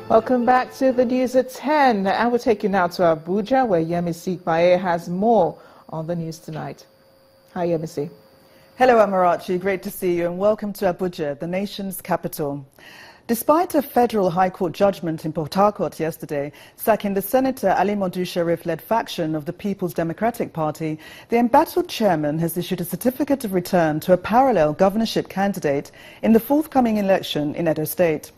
Welcome back to the news at 10. I will take you now to Abuja, where Yemisi Kwaye has more on the news tonight. Hi, Yemisi. Hello, Amarachi. Great to see you, and welcome to Abuja, the nation's capital. Despite a federal high court judgment in Port Harcourt yesterday sacking the Senator Ali Modu Sharif-led faction of the People's Democratic Party, the embattled chairman has issued a certificate of return to a parallel governorship candidate in the forthcoming election in Edo State.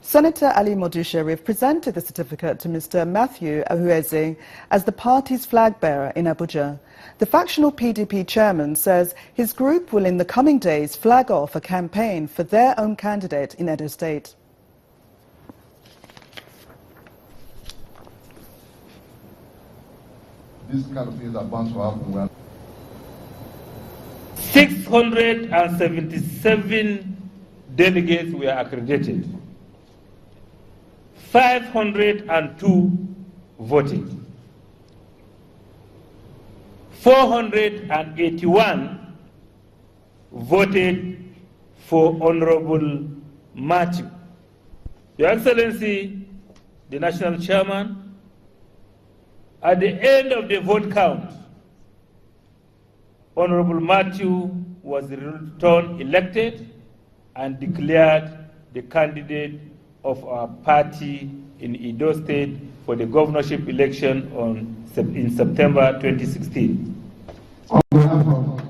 Senator Ali Modu Sharif presented the certificate to Mr. Matthew Ahueze as the party's flag bearer in Abuja. The factional PDP chairman says his group will in the coming days flag off a campaign for their own candidate in Edo State. This kind of things are bound to happen. 677 delegates were accredited. 502 voted. 481 voted for Honorable Matthew. Your Excellency, the National Chairman, at the end of the vote count, Honorable Matthew was returned elected and declared the candidate of our party in Edo State for the governorship election in September 2016. On behalf of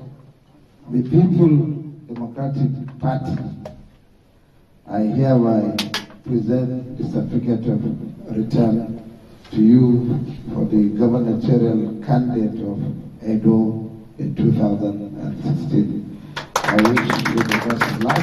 the People's Democratic Party, I hereby present the certificate of return to you for the gubernatorial candidate of Edo in 2016. I wish you the best of luck.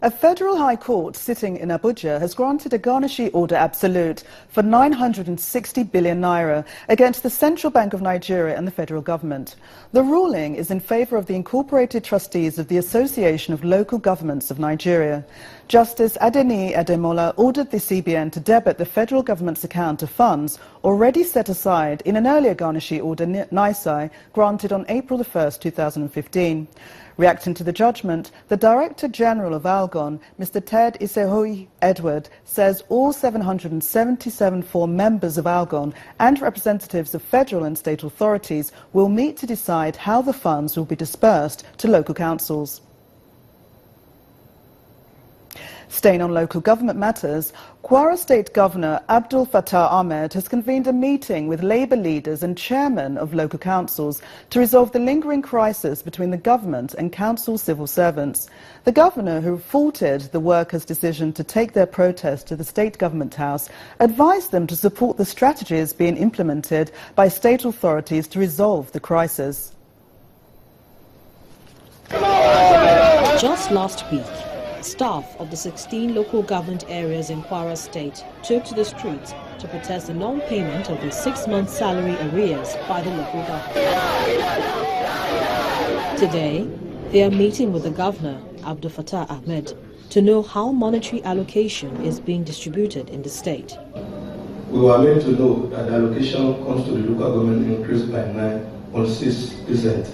A federal high court sitting in Abuja has granted a garnishee order absolute for 960 billion naira against the Central Bank of Nigeria and the federal government. The ruling is in favor of the incorporated trustees of the Association of Local Governments of Nigeria. Justice Adeni Ademola ordered the CBN to debit the federal government's account of funds already set aside in an earlier garnishee order NISI granted on April 1, 2015. Reacting to the judgment, the Director General of Algon, Mr. Ted Isehoyi Edward, says all 777 former members of Algon and representatives of federal and state authorities will meet to decide how the funds will be dispersed to local councils. Staying on local government matters, Kwara State Governor Abdul Fattah Ahmed has convened a meeting with Labour leaders and chairmen of local councils to resolve the lingering crisis between the government and council civil servants. The governor, who faulted the workers' decision to take their protest to the state government house, advised them to support the strategies being implemented by state authorities to resolve the crisis. Just last week, staff of the 16 local government areas in Kwara State took to the streets to protest the non-payment of the 6-month salary arrears by the local government. Today, they are meeting with the governor, Abdul Fattah Ahmed, to know how monetary allocation is being distributed in the state. We were made to know that the allocation comes to the local government increased by 9.6%.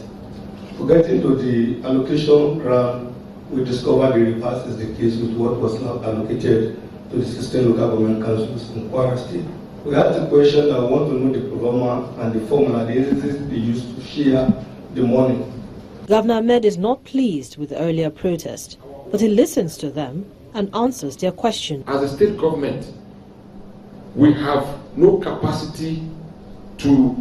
To get into the allocation round, we discovered the reverse is the case with what was now allocated to the 16 local government councils in Kwara State. We had the question that we want to know the proforma and the formula they used to share the money. Governor Ahmed is not pleased with the earlier protest, but he listens to them and answers their question. As a state government, we have no capacity to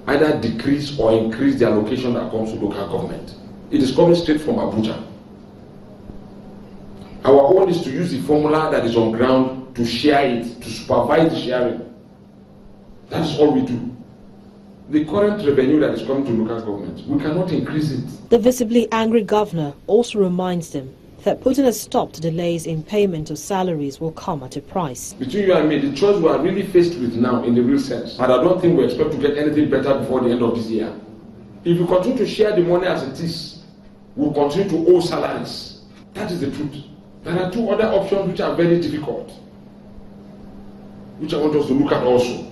either decrease or increase the allocation that comes to local government. It is coming straight from Abuja. Our own is to use the formula that is on ground to share it, to supervise the sharing. That's all we do. The current revenue that is coming to local government, we cannot increase it. The visibly angry governor also reminds them that putting a stop to delays in payment of salaries will come at a price. Between you and me, the choice we are really faced with now in the real sense, and I don't think we expect to get anything better before the end of this year. If we continue to share the money as it is, we'll continue to owe salaries. That is the truth. There are two other options which are very difficult, which I want us to look at also.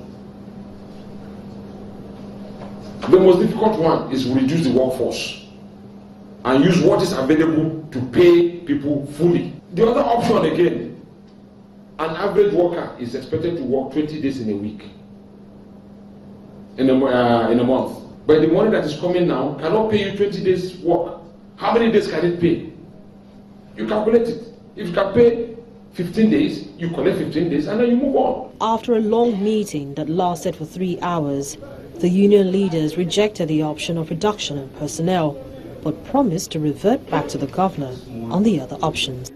The most difficult one is to reduce the workforce and use what is available to pay people fully. The other option again An average worker is expected to work 20 days in a week, in a month. But the money that is coming now cannot pay you 20 days work. How many days can it pay? You calculate it. If you can pay 15 days, you collect 15 days and then you move on. After a long meeting that lasted for 3 hours, the union leaders rejected the option of reduction in personnel, but promised to revert back to the governor on the other options.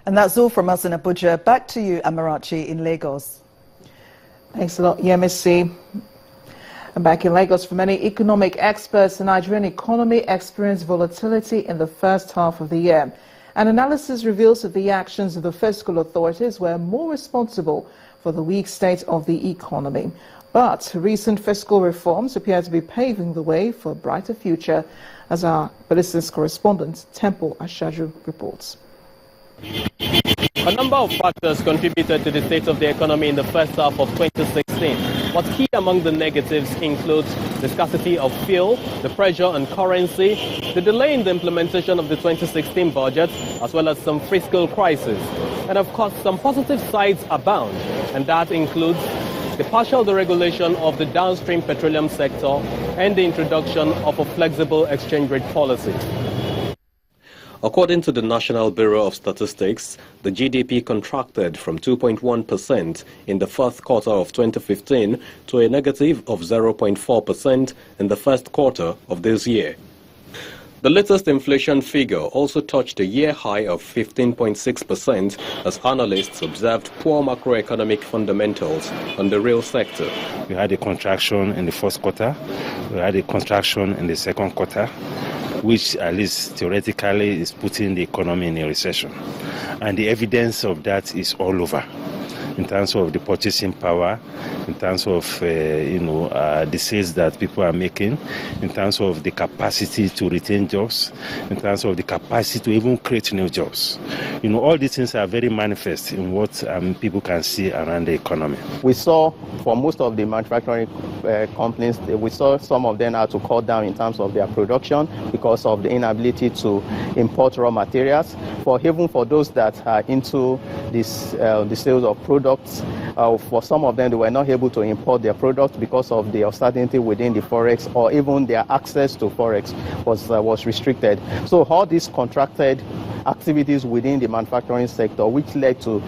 And that's all from us in Abuja. Back to you, Amarachi, in Lagos. Thanks a lot, Yemisi. And back in Lagos, for many economic experts, the Nigerian economy experienced volatility in the first half of the year. An analysis reveals that the actions of the fiscal authorities were more responsible for the weak state of the economy. But recent fiscal reforms appear to be paving the way for a brighter future, as our business correspondent Temple Ashaju reports. A number of factors contributed to the state of the economy in the first half of 2016. What's key among the negatives includes the scarcity of fuel, the pressure on currency, the delay in the implementation of the 2016 budget, as well as some fiscal crisis. And of course, some positive sides abound, and that includes the partial deregulation of the downstream petroleum sector and the introduction of a flexible exchange rate policy. According to the National Bureau of Statistics, the GDP contracted from 2.1% in the first quarter of 2015 to a negative of 0.4% in the first quarter of this year. The latest inflation figure also touched a year high of 15.6% as analysts observed poor macroeconomic fundamentals on the real sector. We had a contraction in the first quarter, we had a contraction in the second quarter, which at least theoretically is putting the economy in a recession. And the evidence of that is all over, in terms of the purchasing power, in terms of the sales that people are making, in terms of the capacity to retain jobs, in terms of the capacity to even create new jobs. All these things are very manifest in what people can see around the economy. We saw for most of the manufacturing companies, we saw some of them had to cut down in terms of their production because of the inability to import raw materials. Even for those that are into this, the sales of products, for some of them, they were not able to import their products because of the uncertainty within the forex, or even their access to forex was restricted. So all these contracted activities within the manufacturing sector, which led to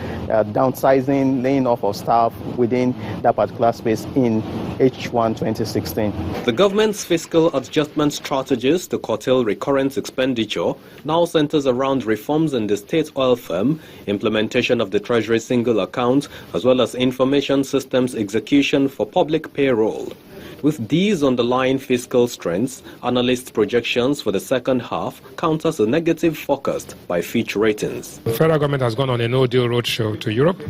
downsizing, laying off of staff within that particular space in H1 2016. The government's fiscal adjustment strategies to curtail recurrent expenditure now centers around reforms in the state oil firm, implementation of the Treasury single account, as well as information systems execution for public payroll. With these underlying fiscal strengths, analysts' projections for the second half counters a negative forecast by Fitch Ratings. The federal government has gone on a no-deal roadshow to Europe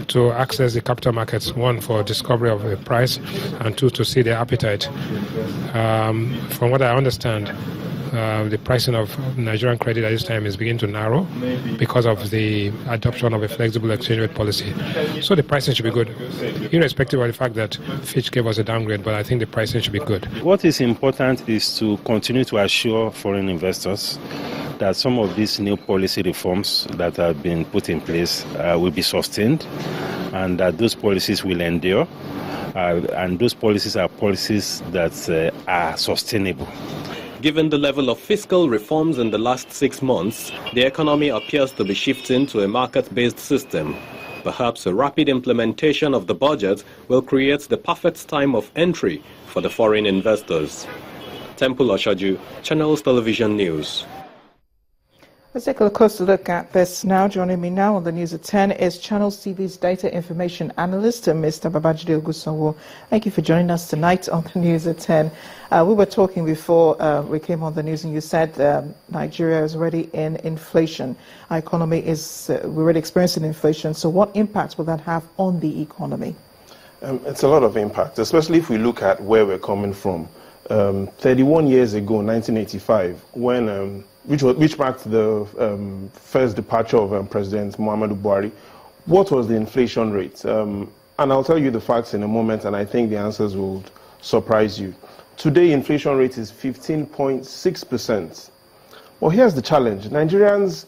to access the capital markets, one, for discovery of the price, and two, to see their appetite. From what I understand, the pricing of Nigerian credit at this time is beginning to narrow because of the adoption of a flexible exchange rate policy. So the pricing should be good, irrespective of the fact that Fitch gave us a downgrade, but I think the pricing should be good. What is important is to continue to assure foreign investors that some of these new policy reforms that have been put in place will be sustained, and that those policies will endure, and those policies are policies that are sustainable. Given the level of fiscal reforms in the last 6 months, the economy appears to be shifting to a market-based system. Perhaps a rapid implementation of the budget will create the perfect time of entry for the foreign investors. Temple Ashaju, Channels Television News. Let's take a closer look at this now. Joining me now on the news at 10 is Channels TV's data information analyst, Mr. Babajide Ogusanwo. Thank you for joining us tonight on the news at 10. We were talking before we came on the news, and you said Nigeria is already in inflation. Our economy is we're already experiencing inflation. So what impact will that have on the economy? It's a lot of impact, especially if we look at where we're coming from. 31 years ago, 1985, when which marked the first departure of President Muhammadu Buhari. What was the inflation rate? And I'll tell you the facts in a moment, and I think the answers will surprise you. Today, inflation rate is 15.6%. Well, here's the challenge. Nigerians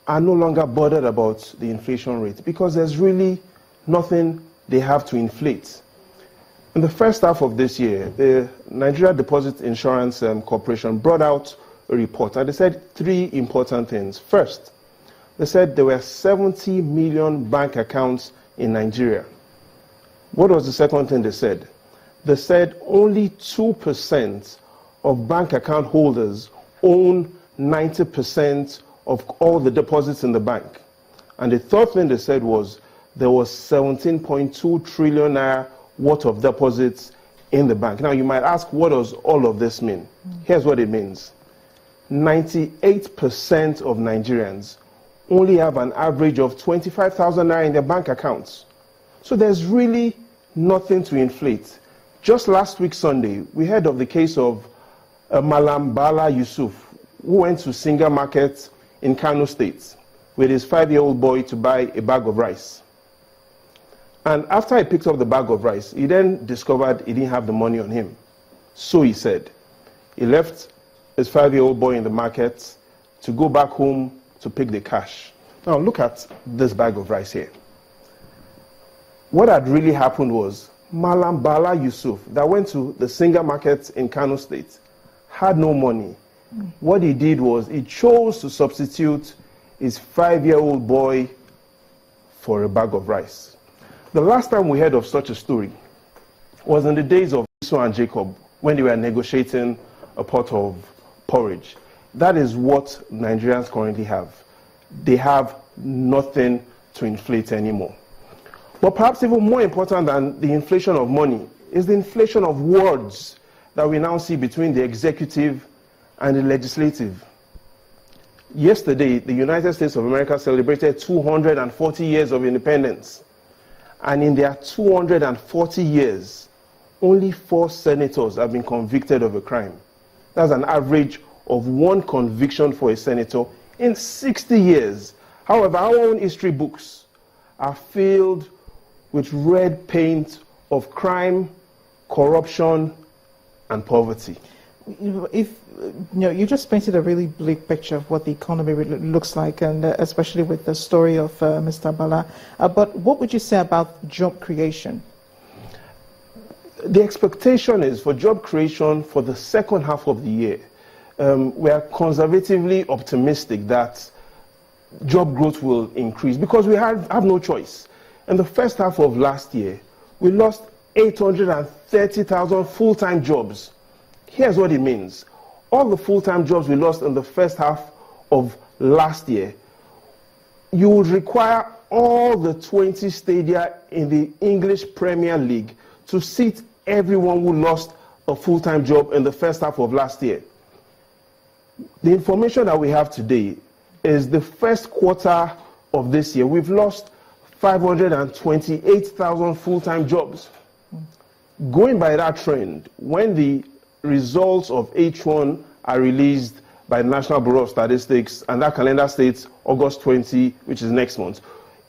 are no longer bothered about the inflation rate because there's really nothing they have to inflate. In the first half of this year, the Nigeria Deposit Insurance Corporation brought out a report, and they said three important things. First, they said there were 70 million bank accounts in Nigeria. What was the second thing they said? They said only 2% of bank account holders own 90% of all the deposits in the bank. And the third thing they said was there was 17.2 trillion naira worth of deposits in the bank. Now you might ask, what does all of this mean? Here's what it means. 98% of Nigerians only have an average of 25,000 naira in their bank accounts. So there's really nothing to inflate. Just last week Sunday, we heard of the case of Malam Bala Yusuf, who went to Singa Market in Kano State with his 5-year-old boy to buy a bag of rice. And after he picked up the bag of rice, he then discovered he didn't have the money on him. So he said, he left his 5-year-old boy in the market to go back home to pick the cash. Now look at this bag of rice here. What had really happened was Malam Bala Yusuf, that went to the Singa Market in Kano State, had no money. What he did was he chose to substitute his 5-year-old boy for a bag of rice. The last time we heard of such a story was in the days of Esau and Jacob, when they were negotiating a pot of porridge. That is what Nigerians currently have. They have nothing to inflate anymore. But perhaps even more important than the inflation of money is the inflation of words that we now see between the executive and the legislative. Yesterday, the United States of America celebrated 240 years of independence. And in their 240 years, only 4 senators have been convicted of a crime. That's an average of 1 conviction for a senator in 60 years. However, our own history books are filled with red paint of crime, corruption, and poverty. You just painted a really bleak picture of what the economy really looks like, and especially with the story of Mr. Bala. But what would you say about job creation? The expectation is for job creation for the second half of the year. We are conservatively optimistic that job growth will increase because we have no choice. In the first half of last year, we lost 830,000 full-time jobs. Here's what it means. All the full-time jobs we lost in the first half of last year, you would require all the 20 stadia in the English Premier League to seat everyone who lost a full-time job in the first half of last year. The information that we have today is the first quarter of this year. We've lost 528,000 full-time jobs. Going by that trend, when the results of H1 are released by the National Bureau of Statistics, and that calendar states August 20, which is next month,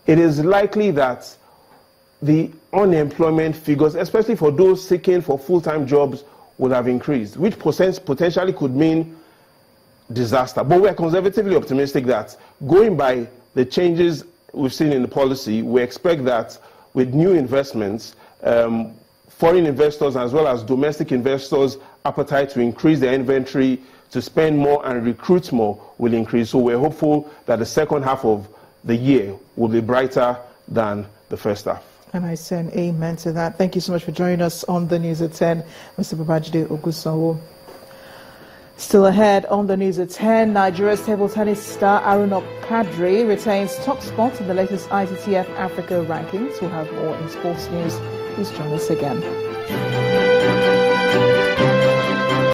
it is likely that the unemployment figures, especially for those seeking for full-time jobs, will have increased, which potentially could mean disaster. But we are conservatively optimistic that going by the changes we've seen in the policy, we expect that with new investments, foreign investors as well as domestic investors' appetite to increase their inventory, to spend more and recruit more will increase. So we're hopeful that the second half of the year will be brighter than the first half. And I say an amen to that. Thank you so much for joining us on the News at 10, Mr. Babajide Ogusanwo. Still ahead on the News at 10, Nigeria's table tennis star Arunop Kadri retains top spot in the latest ITTF Africa rankings. We'll have more in sports news. Please join us again.